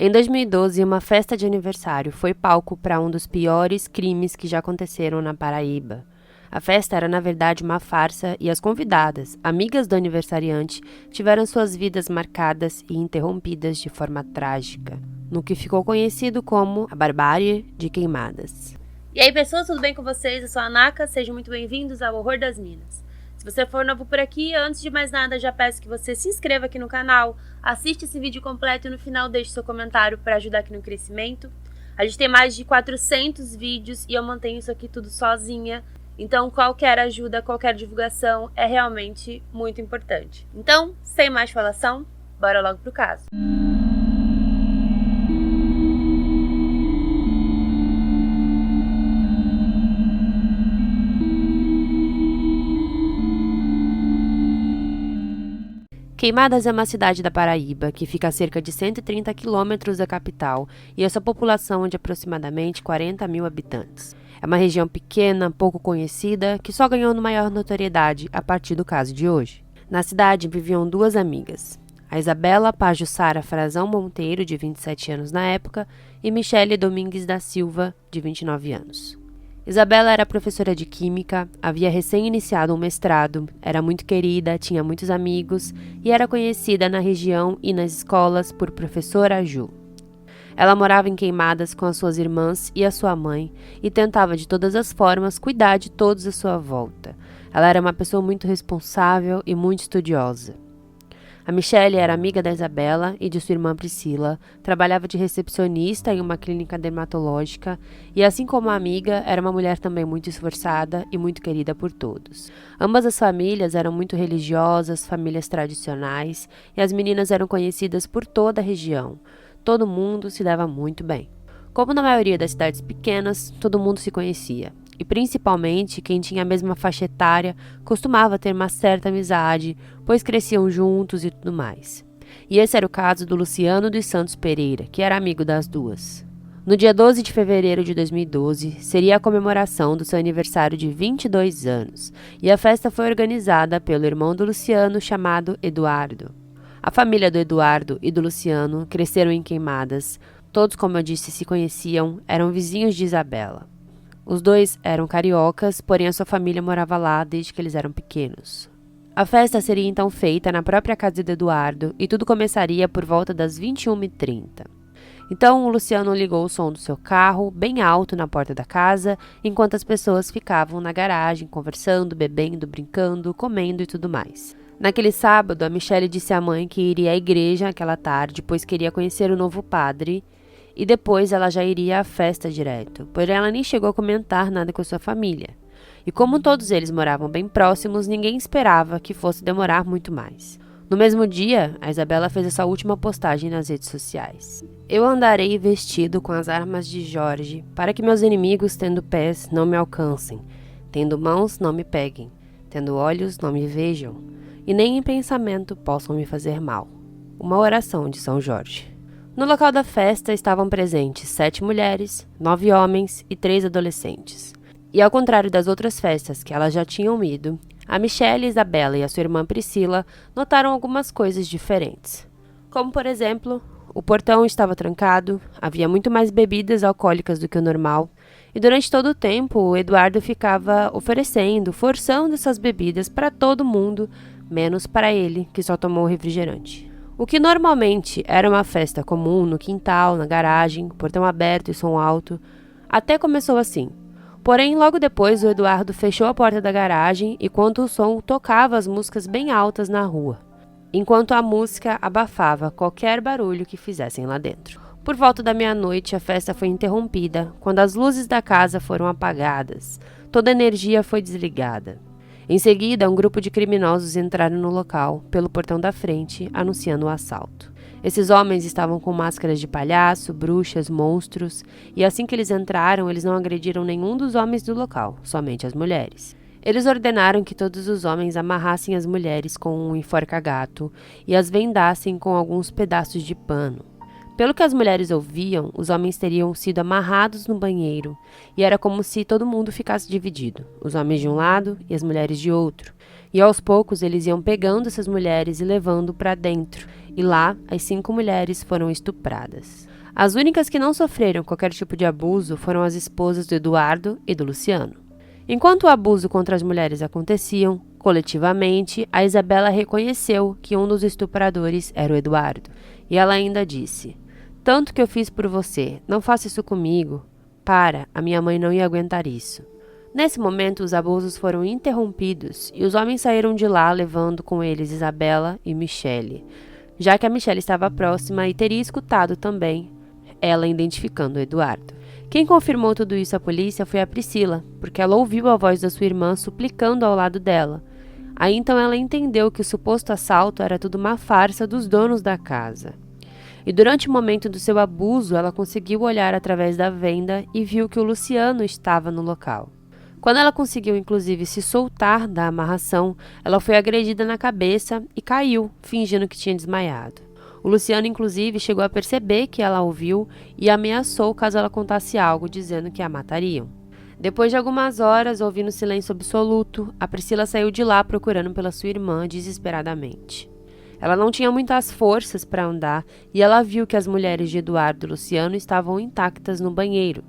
Em 2012, uma festa de aniversário foi palco para um dos piores crimes que já aconteceram na Paraíba. A festa era, na verdade, uma farsa e as convidadas, amigas do aniversariante, tiveram suas vidas marcadas e interrompidas de forma trágica, no que ficou conhecido como a Barbárie de Queimadas. E aí, pessoas, tudo bem com vocês? Eu sou a Naka, sejam muito bem-vindos ao Horror das Minas. Se você for novo por aqui, antes de mais nada, já peço que você se inscreva aqui no canal, assista esse vídeo completo e no final deixe seu comentário para ajudar aqui no crescimento. A gente tem mais de 400 vídeos e eu mantenho isso aqui tudo sozinha, então qualquer ajuda, qualquer divulgação é realmente muito importante. Então, sem mais falação, bora logo pro caso. Queimadas é uma cidade da Paraíba que fica a cerca de 130 quilômetros da capital e a sua população é de aproximadamente 40 mil habitantes. É uma região pequena, pouco conhecida, que só ganhou maior notoriedade a partir do caso de hoje. Na cidade viviam duas amigas, a Isabela Pajussara Frazão Monteiro, de 27 anos na época, e Michele Domingues da Silva, de 29 anos. Isabela era professora de química, havia recém-iniciado um mestrado, era muito querida, tinha muitos amigos e era conhecida na região e nas escolas por Professora Ju. Ela morava em Queimadas com as suas irmãs e a sua mãe e tentava de todas as formas cuidar de todos à sua volta. Ela era uma pessoa muito responsável e muito estudiosa. A Michele era amiga da Isabela e de sua irmã Priscila, trabalhava de recepcionista em uma clínica dermatológica e, assim como a amiga, era uma mulher também muito esforçada e muito querida por todos. Ambas as famílias eram muito religiosas, famílias tradicionais, e as meninas eram conhecidas por toda a região. Todo mundo se dava muito bem. Como na maioria das cidades pequenas, todo mundo se conhecia. E principalmente quem tinha a mesma faixa etária costumava ter uma certa amizade, pois cresciam juntos e tudo mais. E esse era o caso do Luciano dos Santos Pereira, que era amigo das duas. No dia 12 de fevereiro de 2012, seria a comemoração do seu aniversário de 22 anos, e a festa foi organizada pelo irmão do Luciano, chamado Eduardo. A família do Eduardo e do Luciano cresceram em Queimadas. Todos, como eu disse, se conheciam, eram vizinhos de Isabela. Os dois eram cariocas, porém a sua família morava lá desde que eles eram pequenos. A festa seria então feita na própria casa de Eduardo e tudo começaria por volta das 21h30. Então o Luciano ligou o som do seu carro bem alto na porta da casa, enquanto as pessoas ficavam na garagem conversando, bebendo, brincando, comendo e tudo mais. Naquele sábado, a Michele disse à mãe que iria à igreja aquela tarde, pois queria conhecer o novo padre, e depois ela já iria à festa direto, porém ela nem chegou a comentar nada com sua família. E como todos eles moravam bem próximos, ninguém esperava que fosse demorar muito mais. No mesmo dia, a Isabela fez essa última postagem nas redes sociais. Eu andarei vestido com as armas de Jorge, para que meus inimigos, tendo pés, não me alcancem, tendo mãos, não me peguem, tendo olhos, não me vejam, e nem em pensamento possam me fazer mal. Uma oração de São Jorge. No local da festa estavam presentes 7 mulheres, 9 homens e 3 adolescentes. E ao contrário das outras festas que elas já tinham ido, a Michele, Isabela e a sua irmã Priscila notaram algumas coisas diferentes. Como, por exemplo, o portão estava trancado, havia muito mais bebidas alcoólicas do que o normal, e durante todo o tempo o Eduardo ficava oferecendo, forçando essas bebidas para todo mundo, menos para ele, que só tomou refrigerante. O que normalmente era uma festa comum no quintal, na garagem, portão aberto e som alto, até começou assim. Porém, logo depois, o Eduardo fechou a porta da garagem enquanto o som tocava as músicas bem altas na rua, enquanto a música abafava qualquer barulho que fizessem lá dentro. Por volta da meia-noite, a festa foi interrompida quando as luzes da casa foram apagadas. Toda a energia foi desligada. Em seguida, um grupo de criminosos entraram no local, pelo portão da frente, anunciando o assalto. Esses homens estavam com máscaras de palhaço, bruxas, monstros, e assim que eles entraram, eles não agrediram nenhum dos homens do local, somente as mulheres. Eles ordenaram que todos os homens amarrassem as mulheres com um enforca-gato e as vendassem com alguns pedaços de pano. Pelo que as mulheres ouviam, os homens teriam sido amarrados no banheiro, e era como se todo mundo ficasse dividido, os homens de um lado e as mulheres de outro. E aos poucos eles iam pegando essas mulheres e levando para dentro, e lá as 5 mulheres foram estupradas. As únicas que não sofreram qualquer tipo de abuso foram as esposas do Eduardo e do Luciano. Enquanto o abuso contra as mulheres aconteciam, coletivamente, a Isabela reconheceu que um dos estupradores era o Eduardo. E ela ainda disse: "Tanto que eu fiz por você, não faça isso comigo. Para, a minha mãe não ia aguentar isso." Nesse momento, os abusos foram interrompidos e os homens saíram de lá levando com eles Isabela e Michele, já que a Michele estava próxima e teria escutado também, ela identificando o Eduardo. Quem confirmou tudo isso à polícia foi a Priscila, porque ela ouviu a voz da sua irmã suplicando ao lado dela. Aí então ela entendeu que o suposto assalto era tudo uma farsa dos donos da casa. E durante o momento do seu abuso, ela conseguiu olhar através da venda e viu que o Luciano estava no local. Quando ela conseguiu inclusive se soltar da amarração, ela foi agredida na cabeça e caiu, fingindo que tinha desmaiado. O Luciano inclusive chegou a perceber que ela ouviu e ameaçou caso ela contasse algo, dizendo que a matariam. Depois de algumas horas, ouvindo silêncio absoluto, a Priscila saiu de lá procurando pela sua irmã desesperadamente. Ela não tinha muitas forças para andar e ela viu que as mulheres de Eduardo e Luciano estavam intactas no banheiro,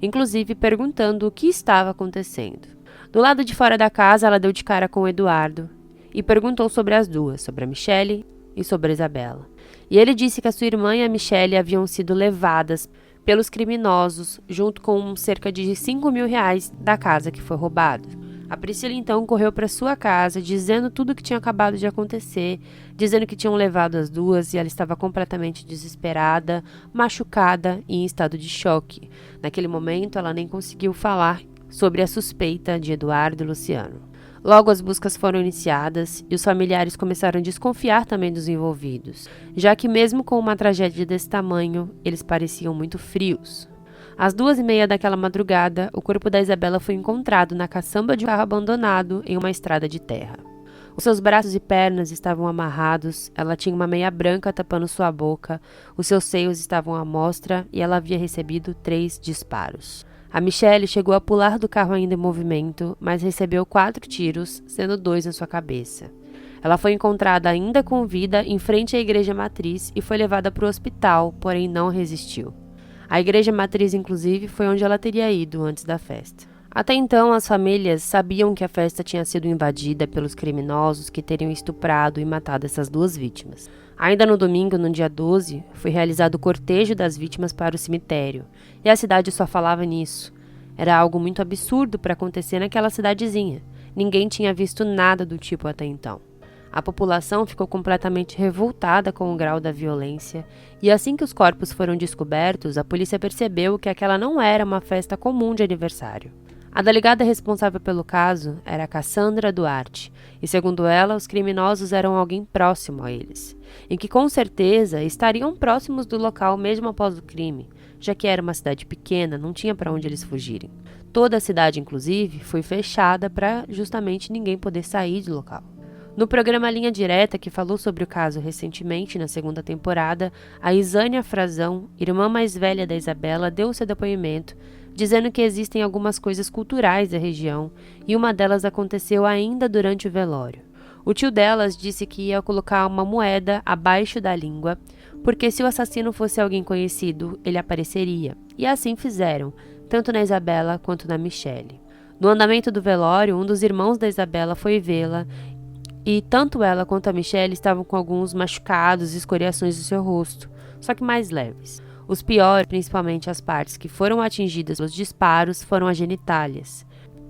inclusive perguntando o que estava acontecendo. Do lado de fora da casa, ela deu de cara com o Eduardo e perguntou sobre as duas, sobre a Michele e sobre a Isabela. E ele disse que a sua irmã e a Michele haviam sido levadas pelos criminosos, junto com cerca de R$5.000 da casa que foi roubada. A Priscila então correu para sua casa, dizendo tudo o que tinha acabado de acontecer, dizendo que tinham levado as duas e ela estava completamente desesperada, machucada e em estado de choque. Naquele momento, ela nem conseguiu falar sobre a suspeita de Eduardo e Luciano. Logo, as buscas foram iniciadas e os familiares começaram a desconfiar também dos envolvidos, já que mesmo com uma tragédia desse tamanho, eles pareciam muito frios. Às 2h30 daquela madrugada, o corpo da Isabela foi encontrado na caçamba de um carro abandonado em uma estrada de terra. Os seus braços e pernas estavam amarrados, ela tinha uma meia branca tapando sua boca, os seus seios estavam à mostra e ela havia recebido 3 disparos. A Michele chegou a pular do carro ainda em movimento, mas recebeu 4 tiros, sendo 2 na sua cabeça. Ela foi encontrada ainda com vida em frente à igreja matriz e foi levada para o hospital, porém não resistiu. A igreja matriz, inclusive, foi onde ela teria ido antes da festa. Até então, as famílias sabiam que a festa tinha sido invadida pelos criminosos que teriam estuprado e matado essas 2 vítimas. Ainda no domingo, no dia 12, foi realizado o cortejo das vítimas para o cemitério, e a cidade só falava nisso. Era algo muito absurdo para acontecer naquela cidadezinha. Ninguém tinha visto nada do tipo até então. A população ficou completamente revoltada com o grau da violência, e assim que os corpos foram descobertos, a polícia percebeu que aquela não era uma festa comum de aniversário. A delegada responsável pelo caso era Cassandra Duarte, e segundo ela, os criminosos eram alguém próximo a eles, e que com certeza estariam próximos do local mesmo após o crime, já que era uma cidade pequena, não tinha para onde eles fugirem. Toda a cidade, inclusive, foi fechada para justamente ninguém poder sair do local. No programa Linha Direta, que falou sobre o caso recentemente, na 2ª temporada, a Isânia Frazão, irmã mais velha da Isabela, deu seu depoimento, dizendo que existem algumas coisas culturais da região, e uma delas aconteceu ainda durante o velório. O tio delas disse que ia colocar uma moeda abaixo da língua, porque se o assassino fosse alguém conhecido, ele apareceria, e assim fizeram, tanto na Isabela quanto na Michele. No andamento do velório, um dos irmãos da Isabela foi vê-la, e tanto ela quanto a Michele estavam com alguns machucados e escoriações no seu rosto, só que mais leves. Os piores, principalmente as partes que foram atingidas pelos disparos, foram as genitálias.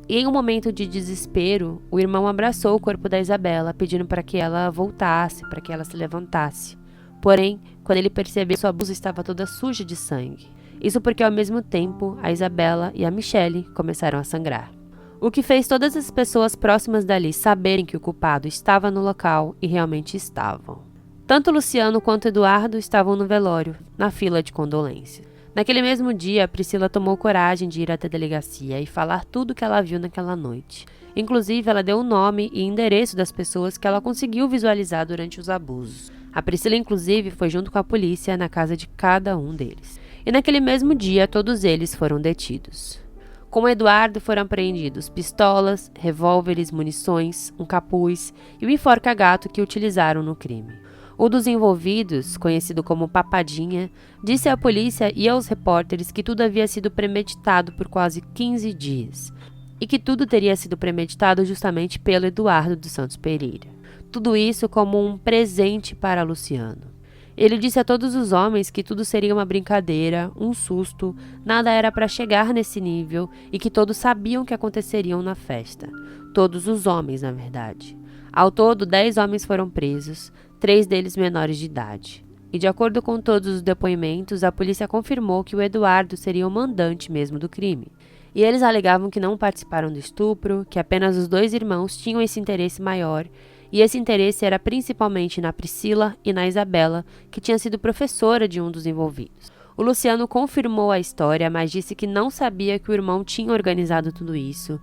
E em um momento de desespero, o irmão abraçou o corpo da Isabela, pedindo para que ela voltasse, para que ela se levantasse. Porém, quando ele percebeu, sua blusa estava toda suja de sangue. Isso porque, ao mesmo tempo, a Isabela e a Michele começaram a sangrar. O que fez todas as pessoas próximas dali saberem que o culpado estava no local e realmente estavam. Tanto Luciano quanto Eduardo estavam no velório, na fila de condolência. Naquele mesmo dia, Priscila tomou coragem de ir até a delegacia e falar tudo o que ela viu naquela noite. Inclusive, ela deu o nome e endereço das pessoas que ela conseguiu visualizar durante os abusos. A Priscila, inclusive, foi junto com a polícia na casa de cada um deles. E naquele mesmo dia, todos eles foram detidos. Com Eduardo foram apreendidos pistolas, revólveres, munições, um capuz e o enforca-gato que utilizaram no crime. Um dos envolvidos, conhecido como Papadinha, disse à polícia e aos repórteres que tudo havia sido premeditado por quase 15 dias e que tudo teria sido premeditado justamente pelo Eduardo dos Santos Pereira. Tudo isso como um presente para Luciano. Ele disse a todos os homens que tudo seria uma brincadeira, um susto, nada era para chegar nesse nível e que todos sabiam o que aconteceriam na festa. Todos os homens, na verdade. Ao todo, 10 homens foram presos, 3 deles menores de idade. E de acordo com todos os depoimentos, a polícia confirmou que o Eduardo seria o mandante mesmo do crime. E eles alegavam que não participaram do estupro, que apenas os 2 irmãos tinham esse interesse maior, e esse interesse era principalmente na Priscila e na Isabela, que tinha sido professora de um dos envolvidos. O Luciano confirmou a história, mas disse que não sabia que o irmão tinha organizado tudo isso,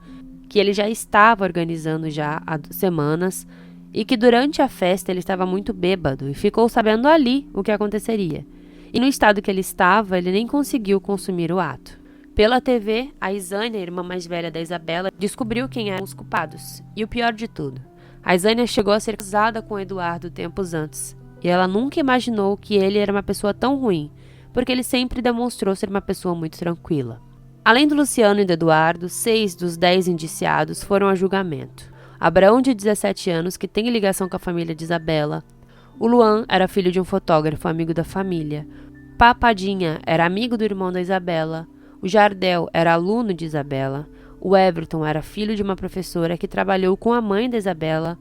que ele já estava organizando já há semanas, e que durante a festa ele estava muito bêbado e ficou sabendo ali o que aconteceria. E no estado que ele estava, ele nem conseguiu consumir o ato. Pela TV, a Isânia, a irmã mais velha da Isabela, descobriu quem eram os culpados. E o pior de tudo, a Isânia chegou a ser casada com o Eduardo tempos antes, e ela nunca imaginou que ele era uma pessoa tão ruim, porque ele sempre demonstrou ser uma pessoa muito tranquila. Além do Luciano e do Eduardo, 6 dos 10 indiciados foram a julgamento. Abraão, de 17 anos, que tem ligação com a família de Isabela. O Luan era filho de um fotógrafo amigo da família. Papadinha era amigo do irmão da Isabela. O Jardel era aluno de Isabela. O Everton era filho de uma professora que trabalhou com a mãe da Isabela.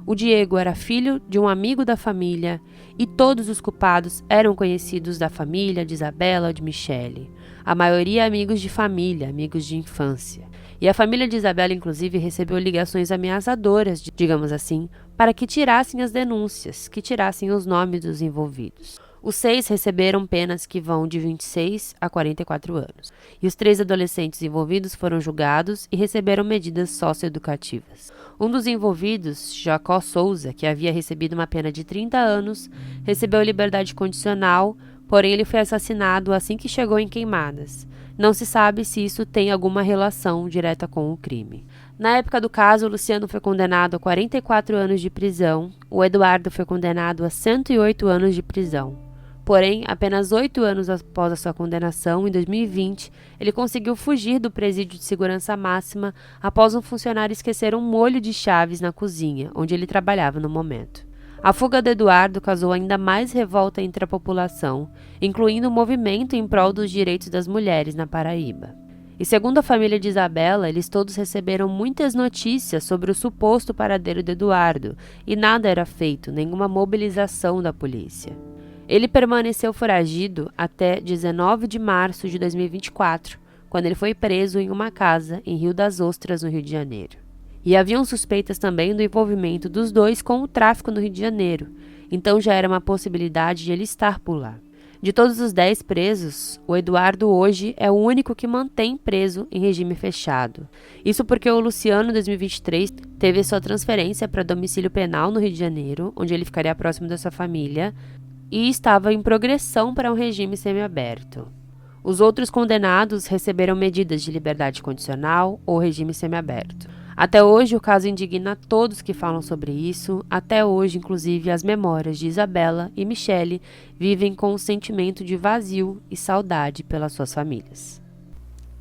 O Diego era filho de um amigo da família. E todos os culpados eram conhecidos da família de Isabela, de Michele. A maioria amigos de família, amigos de infância. E a família de Isabela, inclusive, recebeu ligações ameaçadoras, digamos assim, para que tirassem as denúncias, que tirassem os nomes dos envolvidos. Os 6 receberam penas que vão de 26 a 44 anos. E os 3 adolescentes envolvidos foram julgados e receberam medidas socioeducativas. Um dos envolvidos, Jacó Souza, que havia recebido uma pena de 30 anos, recebeu liberdade condicional, porém ele foi assassinado assim que chegou em Queimadas. Não se sabe se isso tem alguma relação direta com o crime. Na época do caso, o Luciano foi condenado a 44 anos de prisão, o Eduardo foi condenado a 108 anos de prisão. Porém, apenas 8 anos após a sua condenação, em 2020, ele conseguiu fugir do presídio de segurança máxima após um funcionário esquecer um molho de chaves na cozinha, onde ele trabalhava no momento. A fuga de Eduardo causou ainda mais revolta entre a população, incluindo um movimento em prol dos direitos das mulheres na Paraíba. E segundo a família de Isabela, eles todos receberam muitas notícias sobre o suposto paradeiro de Eduardo, e nada era feito, nenhuma mobilização da polícia. Ele permaneceu foragido até 19 de março de 2024, quando ele foi preso em uma casa em Rio das Ostras, no Rio de Janeiro. E haviam suspeitas também do envolvimento dos 2 com o tráfico no Rio de Janeiro, então já era uma possibilidade de ele estar por lá. De todos os 10 presos, o Eduardo hoje é o único que mantém preso em regime fechado. Isso porque o Luciano, em 2023, teve sua transferência para domicílio penal no Rio de Janeiro, onde ele ficaria próximo da sua família, e estava em progressão para um regime semiaberto. Os outros condenados receberam medidas de liberdade condicional ou regime semiaberto. Até hoje, o caso indigna todos que falam sobre isso. Até hoje, inclusive, as memórias de Isabela e Michele vivem com um sentimento de vazio e saudade pelas suas famílias.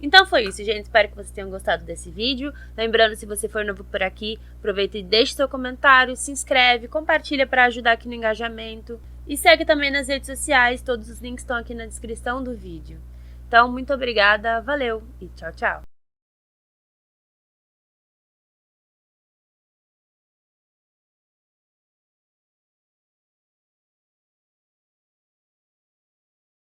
Então foi isso, gente. Espero que vocês tenham gostado desse vídeo. Lembrando, se você for novo por aqui, aproveita e deixe seu comentário, se inscreve, compartilha para ajudar aqui no engajamento. E segue também nas redes sociais, todos os links estão aqui na descrição do vídeo. Então, muito obrigada, valeu e tchau, tchau!